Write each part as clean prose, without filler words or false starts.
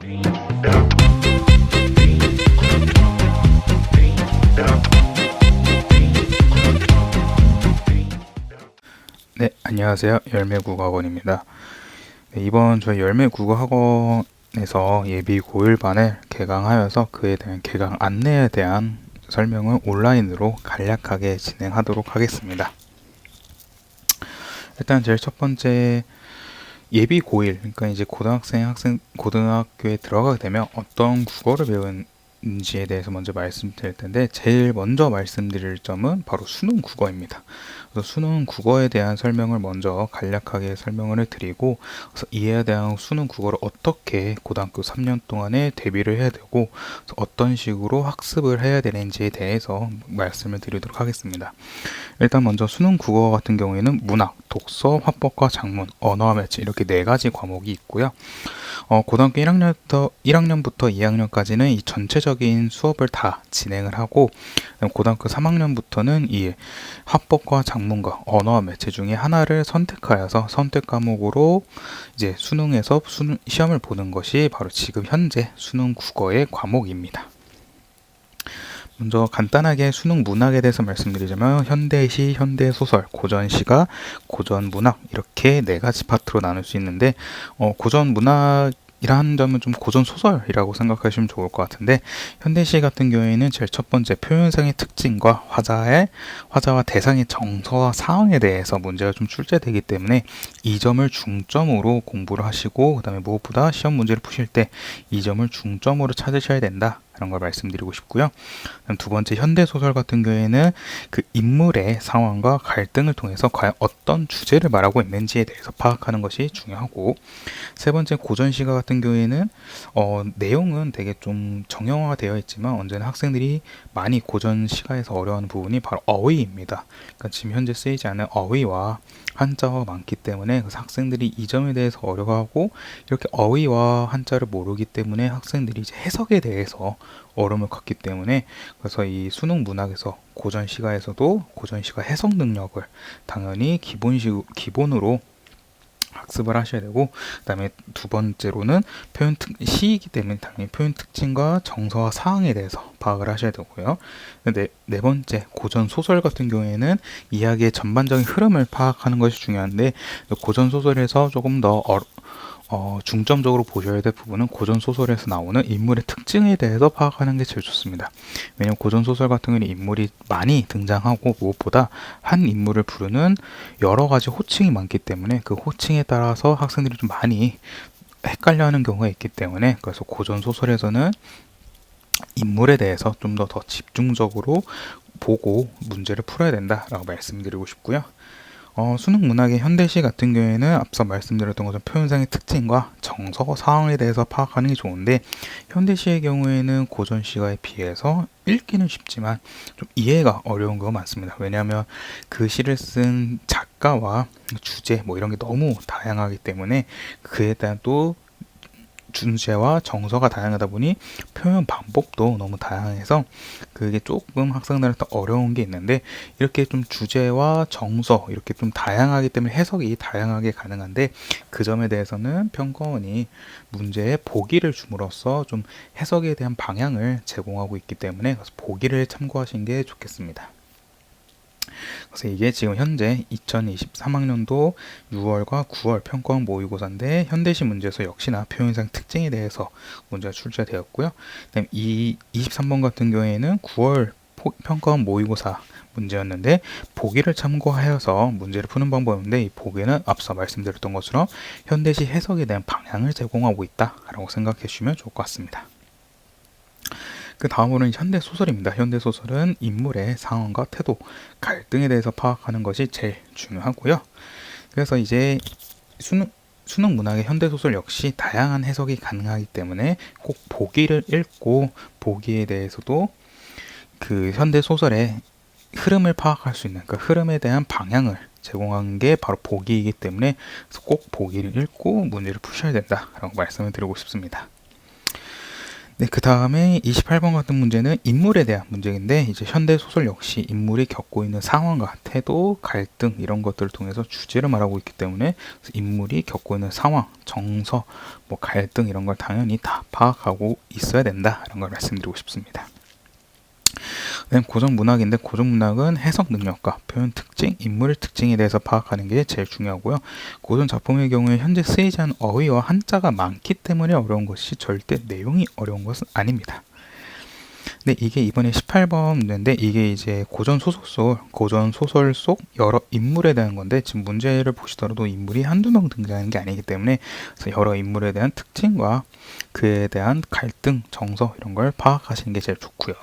네, 안녕하세요. 열매국어학원입니다. 네, 이번 저희 열매국어학원에서 예비 고1반을 개강하여서 그에 대한 개강 안내에 대한 설명을 온라인으로 간략하게 진행하도록 하겠습니다. 일단 제일 첫 번째 예비 고1, 그러니까 이제 고등학교에 들어가게 되면 어떤 국어를 배우는지에 대해서 먼저 말씀드릴 텐데, 제일 먼저 말씀드릴 점은 바로 수능 국어입니다. 그래서 수능 국어에 대한 설명을 먼저 간략하게 설명을 드리고, 그래서 이에 대한 수능 국어를 어떻게 고등학교 3년 동안에 대비를 해야 되고 어떤 식으로 학습을 해야 되는지에 대해서 말씀을 드리도록 하겠습니다. 일단 먼저 수능 국어 같은 경우에는 문학, 독서, 화법과 작문, 언어와 매체 이렇게 네 가지 과목이 있고요. 고등학교 1학년부터 2학년까지는 이 전체적인 수업을 다 진행을 하고, 고등학교 3학년부터는 이 화법과 작문과 언어와 매체 중에 하나를 선택하여서 선택 과목으로 이제 수능에서 시험을 보는 것이 바로 지금 현재 수능 국어의 과목입니다. 먼저 간단하게 수능 문학에 대해서 말씀드리자면 현대시, 현대소설, 고전시가, 고전문학 이렇게 네 가지 파트로 나눌 수 있는데, 고전문학이라는 점은 좀 고전소설이라고 생각하시면 좋을 것 같은데, 현대시 같은 경우에는 제일 첫 번째 표현상의 특징과 화자와 대상의 정서와 상황에 대해서 문제가 좀 출제되기 때문에 이 점을 중점으로 공부를 하시고, 그 다음에 무엇보다 시험 문제를 푸실 때 이 점을 중점으로 찾으셔야 된다, 이런 걸 말씀드리고 싶고요. 두 번째 현대소설 같은 경우에는 그 인물의 상황과 갈등을 통해서 과연 어떤 주제를 말하고 있는지에 대해서 파악하는 것이 중요하고, 세 번째 고전시가 같은 경우에는 내용은 되게 좀 정형화가 되어 있지만 언제나 학생들이 많이 고전시가에서 어려워하는 부분이 바로 어휘입니다. 그러니까 지금 현재 쓰이지 않는 어휘와 한자어가 많기 때문에 그래서 학생들이 이 점에 대해서 어려워하고, 이렇게 어휘와 한자를 모르기 때문에 학생들이 이제 해석에 대해서 어려움을 갖기 때문에, 그래서 이 수능 문학에서 고전시가에서도 고전시가 해석 능력을 당연히 기본으로 학습을 하셔야 되고, 그 다음에 두 번째로는 시이기 때문에 당연히 표현 특징과 정서와 사항에 대해서 파악을 하셔야 되고요. 네 번째 고전 소설 같은 경우에는 이야기의 전반적인 흐름을 파악하는 것이 중요한데, 고전 소설에서 조금 더 중점적으로 보셔야 될 부분은 고전 소설에서 나오는 인물의 특징에 대해서 파악하는 게 제일 좋습니다. 왜냐하면 고전 소설 같은 경우는 인물이 많이 등장하고 무엇보다 한 인물을 부르는 여러 가지 호칭이 많기 때문에 그 호칭에 따라서 학생들이 좀 많이 헷갈려하는 경우가 있기 때문에, 그래서 고전 소설에서는 인물에 대해서 좀 더 집중적으로 보고 문제를 풀어야 된다라고 말씀드리고 싶고요. 수능 문학의 현대시 같은 경우에는 앞서 말씀드렸던 것처럼 표현상의 특징과 정서, 상황에 대해서 파악하는 게 좋은데, 현대시의 경우에는 고전시가에 비해서 읽기는 쉽지만 좀 이해가 어려운 경우가 많습니다. 왜냐하면 그 시를 쓴 작가와 주제 이런 게 너무 다양하기 때문에 그에 대한 또 주제와 정서가 다양하다 보니 표현 방법도 너무 다양해서 그게 조금 학생들한테 어려운 게 있는데, 이렇게 좀 주제와 정서 이렇게 좀 다양하기 때문에 해석이 다양하게 가능한데, 그 점에 대해서는 평가원이 문제에 보기를 줌으로써 좀 해석에 대한 방향을 제공하고 있기 때문에 그래서 보기를 참고하시는 게 좋겠습니다. 그래서 이게 지금 현재 2023학년도 6월과 9월 평가원 모의고사인데, 현대시 문제에서 역시나 표현상 특징에 대해서 문제가 출제되었고요. 그다음에 이 23번 같은 경우에는 9월 평가원 모의고사 문제였는데, 보기를 참고하여서 문제를 푸는 방법인데, 이 보기는 앞서 말씀드렸던 것처럼 현대시 해석에 대한 방향을 제공하고 있다라고 생각해 주시면 좋을 것 같습니다. 그 다음으로는 현대소설입니다. 현대소설은 인물의 상황과 태도, 갈등에 대해서 파악하는 것이 제일 중요하고요. 그래서 이제 수능 문학의 현대소설 역시 다양한 해석이 가능하기 때문에 꼭 보기를 읽고, 보기에 대해서도 그 현대소설의 흐름을 파악할 수 있는 그 흐름에 대한 방향을 제공한 게 바로 보기이기 때문에 꼭 보기를 읽고 문제를 푸셔야 된다라고 말씀을 드리고 싶습니다. 네, 그 다음에 28번 같은 문제는 인물에 대한 문제인데 이제 현대 소설 역시 인물이 겪고 있는 상황과 태도, 갈등 이런 것들을 통해서 주제를 말하고 있기 때문에 인물이 겪고 있는 상황, 정서, 뭐 갈등 이런 걸 당연히 다 파악하고 있어야 된다 이런 걸 말씀드리고 싶습니다. 네, 고전 문학인데 고전 문학은 해석 능력과 표현 특징, 인물의 특징에 대해서 파악하는 게 제일 중요하고요. 고전 작품의 경우에 현재 쓰이지 않은 어휘와 한자가 많기 때문에 어려운 것이 절대 내용이 어려운 것은 아닙니다. 근데 이게 이번에 18번 문제인데 이게 이제 고전 소설 속 여러 인물에 대한 건데 지금 문제를 보시더라도 인물이 한두 명 등장하는 게 아니기 때문에 그래서 여러 인물에 대한 특징과 그에 대한 갈등, 정서 이런 걸 파악하시는 게 제일 좋고요.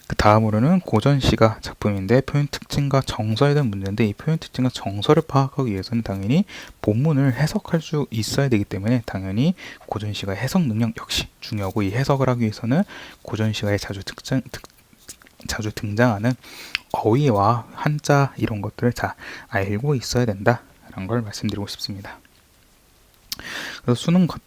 그 다음으로는 고전시가 작품인데 표현 특징과 정서에 대한 문제인데 이 표현 특징과 정서를 파악하기 위해서는 당연히 본문을 해석할 수 있어야 되기 때문에 당연히 고전시가 해석 능력 역시 중요하고 이 해석을 하기 위해서는 고전시가에 자주 등장하는 어휘와 한자 이런 것들을 잘 알고 있어야 된다라는 걸 말씀드리고 싶습니다. 그래서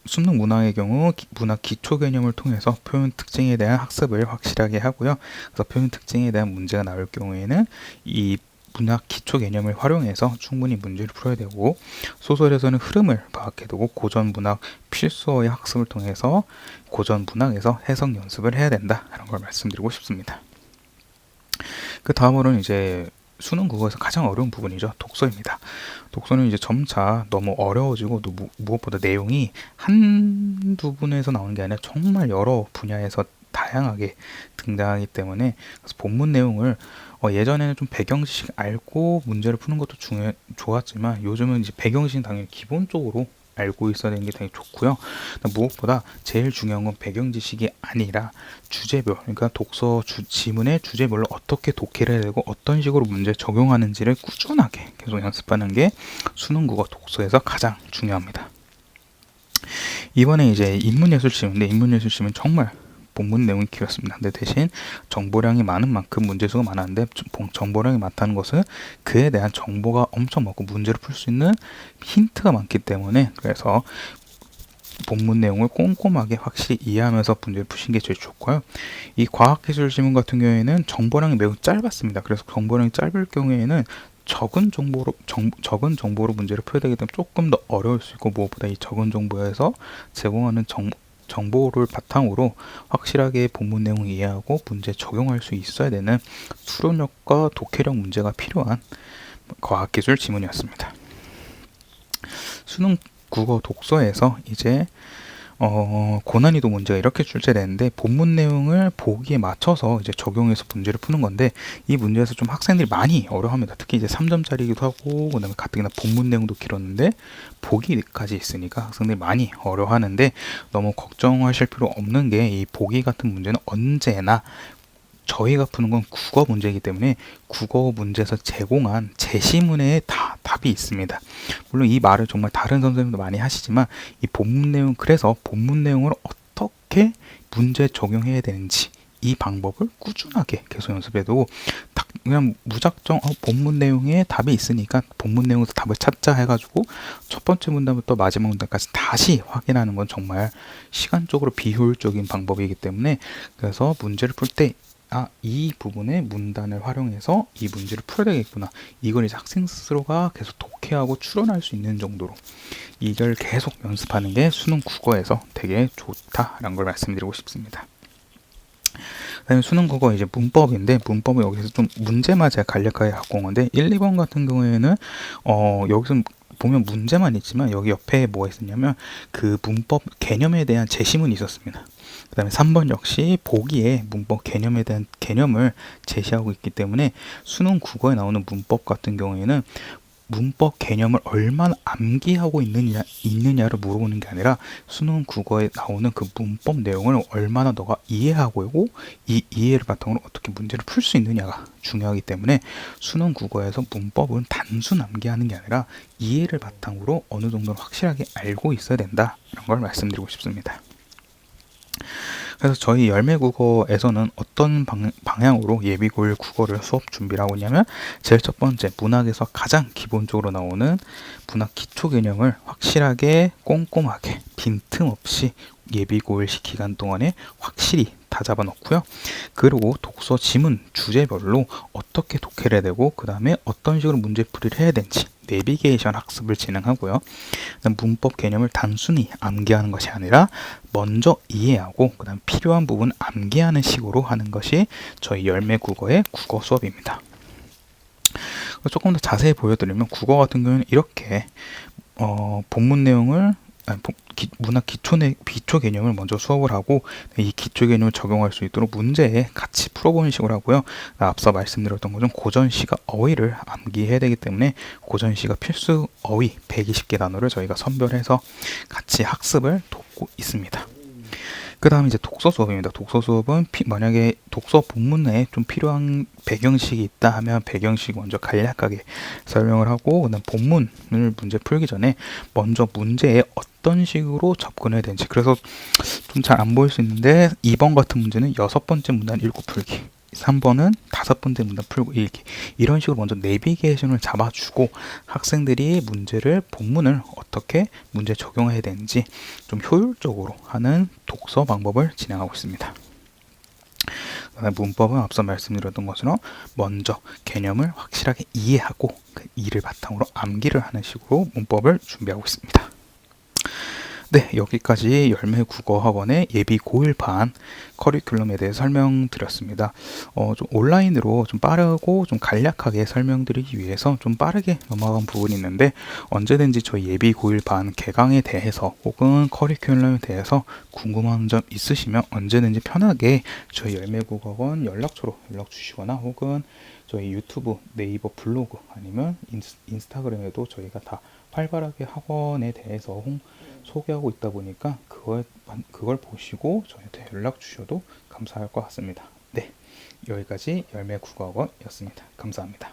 수능 문학의 경우 문학 기초 개념을 통해서 표현 특징에 대한 학습을 확실하게 하고요. 그래서 표현 특징에 대한 문제가 나올 경우에는 이 문학 기초 개념을 활용해서 충분히 문제를 풀어야 되고 소설에서는 흐름을 파악해 두고 고전 문학 필수어의 학습을 통해서 고전 문학에서 해석 연습을 해야 된다 이런 걸 말씀드리고 싶습니다. 그 다음으로는 이제 수능 국어에서 가장 어려운 부분이죠. 독서입니다. 독서는 이제 점차 너무 어려워지고 또 무엇보다 내용이 한두 분에서 나오는 게 아니라 정말 여러 분야에서 다양하게 등장하기 때문에 그래서 본문 내용을 예전에는 좀 배경 지식 알고 문제를 푸는 것도 좋았지만 요즘은 이제 배경 지식 당연히 기본적으로 알고 있어야 되는 게 되게 좋고요. 무엇보다 제일 중요한 건 배경 지식이 아니라 주제별, 그러니까 독서 지문의 주제별로 어떻게 독해를 해야 되고 어떤 식으로 문제 적용하는지를 꾸준하게 계속 연습하는 게 수능 국어 독서에서 가장 중요합니다. 이번에 이제 인문예술시인데 인문예술시는 정말 본문 내용이 길었습니다. 근데 대신 정보량이 많은 만큼 문제수가 많았는데 정보량이 많다는 것은 그에 대한 정보가 엄청 많고 문제를 풀 수 있는 힌트가 많기 때문에 그래서 본문 내용을 꼼꼼하게 확실히 이해하면서 문제를 푸신 게 제일 좋고요. 이 과학기술 지문 같은 경우에는 정보량이 매우 짧았습니다. 그래서 정보량이 짧을 경우에는 적은 정보로 문제를 풀어야 되기 때문에 조금 더 어려울 수 있고 무엇보다 이 적은 정보에서 제공하는 정보를 바탕으로 확실하게 본문 내용을 이해하고 문제 적용할 수 있어야 되는 수론력과 독해력 문제가 필요한 과학기술 지문이었습니다. 수능 국어 독서에서 이제 고난이도 문제가 이렇게 출제되는데 본문 내용을 보기에 맞춰서 이제 적용해서 문제를 푸는 건데 이 문제에서 좀 학생들이 많이 어려워합니다. 특히 이제 3점짜리이기도 하고 그다음에 가뜩이나 본문 내용도 길었는데 보기까지 있으니까 학생들이 많이 어려워하는데 너무 걱정하실 필요 없는 게 이 보기 같은 문제는 언제나 저희가 푸는 건 국어 문제이기 때문에 국어 문제에서 제공한 제시문에 다 답이 있습니다. 물론 이 말을 정말 다른 선생님도 많이 하시지만 이 본문 내용 그래서 본문 내용을 어떻게 문제 적용해야 되는지 이 방법을 꾸준하게 계속 연습해두고 그냥 무작정 본문 내용에 답이 있으니까 본문 내용에서 답을 찾자 해가지고 첫 번째 문단부터 마지막 문단까지 다시 확인하는 건 정말 시간적으로 비효율적인 방법이기 때문에 그래서 문제를 풀때 이 부분의 문단을 활용해서 이 문제를 풀어야 되겠구나. 이걸 이제 학생 스스로가 계속 독해하고 추론할 수 있는 정도로 이걸 계속 연습하는 게 수능 국어에서 되게 좋다라는 걸 말씀드리고 싶습니다. 그다음에 수능 국어 이제 문법인데 문법은 여기서 좀 문제만 제가 간략하게 갖고 온 건데 1, 2번 같은 경우에는 여기서 보면 문제만 있지만 여기 옆에 뭐가 있었냐면 그 문법 개념에 대한 제시문이 있었습니다. 그 다음에 3번 역시 보기에 문법 개념에 대한 개념을 제시하고 있기 때문에 수능 국어에 나오는 문법 같은 경우에는 문법 개념을 얼마나 암기하고 있느냐를 물어보는 게 아니라 수능 국어에 나오는 그 문법 내용을 얼마나 너가 이해하고 있고 이 이해를 바탕으로 어떻게 문제를 풀 수 있느냐가 중요하기 때문에 수능 국어에서 문법은 단순 암기하는 게 아니라 이해를 바탕으로 어느 정도 확실하게 알고 있어야 된다 이런 걸 말씀드리고 싶습니다. 그래서 저희 열매국어에서는 어떤 방향으로 예비고일 국어를 수업 준비를 하고 있냐면 제일 첫 번째 문학에서 가장 기본적으로 나오는 문학 기초 개념을 확실하게 꼼꼼하게 빈틈없이 예비고일 기간 동안에 확실히 다 잡아놓고요. 그리고 독서 지문 주제별로 어떻게 독해를 해야 되고 그 다음에 어떤 식으로 문제풀이를 해야 되는지 내비게이션 학습을 진행하고요. 문법 개념을 단순히 암기하는 것이 아니라 먼저 이해하고 그 다음 필요한 부분 암기하는 식으로 하는 것이 저희 열매 국어의 국어 수업입니다. 조금 더 자세히 보여드리면 국어 같은 경우는 이렇게 본문 내용을 문학 기초 개념을 먼저 수업을 하고 이 기초 개념을 적용할 수 있도록 문제에 같이 풀어보는 식으로 하고요. 앞서 말씀드렸던 것은 고전시가 어휘를 암기해야 되기 때문에 고전시가 필수 어휘 120개 단어를 저희가 선별해서 같이 학습을 돕고 있습니다. 그 다음에 이제 독서 수업입니다. 독서 수업은 만약에 독서 본문 내에 좀 필요한 배경식이 있다 하면 배경식 먼저 간략하게 설명을 하고 그다음 본문을 문제 풀기 전에 먼저 문제에 어떤 식으로 접근해야 되는지, 그래서 좀 잘 안 보일 수 있는데 2번 같은 문제는 6번째 문단 읽고 풀기, 3번은 5번째 문단 풀고 읽기, 이런 식으로 먼저 내비게이션을 잡아주고 학생들이 본문을 어떻게 문제 적용해야 되는지 좀 효율적으로 하는 독서 방법을 진행하고 있습니다. 문법은 앞서 말씀드렸던 것처럼 먼저 개념을 확실하게 이해하고 그 이를 바탕으로 암기를 하는 식으로 문법을 준비하고 있습니다. 네, 여기까지 열매 국어학원의 예비 고1 반 커리큘럼에 대해 설명드렸습니다. 좀 온라인으로 좀 빠르고 좀 간략하게 설명드리기 위해서 좀 빠르게 넘어간 부분이 있는데, 언제든지 저희 예비 고1 반 개강에 대해서 혹은 커리큘럼에 대해서 궁금한 점 있으시면 언제든지 편하게 저희 열매 국어학원 연락처로 연락 주시거나 혹은 저희 유튜브, 네이버 블로그 아니면 인스타그램에도 저희가 다 활발하게 학원에 대해서 소개하고 있다 보니까 그걸 보시고 저희한테 연락 주셔도 감사할 것 같습니다. 네, 여기까지 열매 국어학원이었습니다. 감사합니다.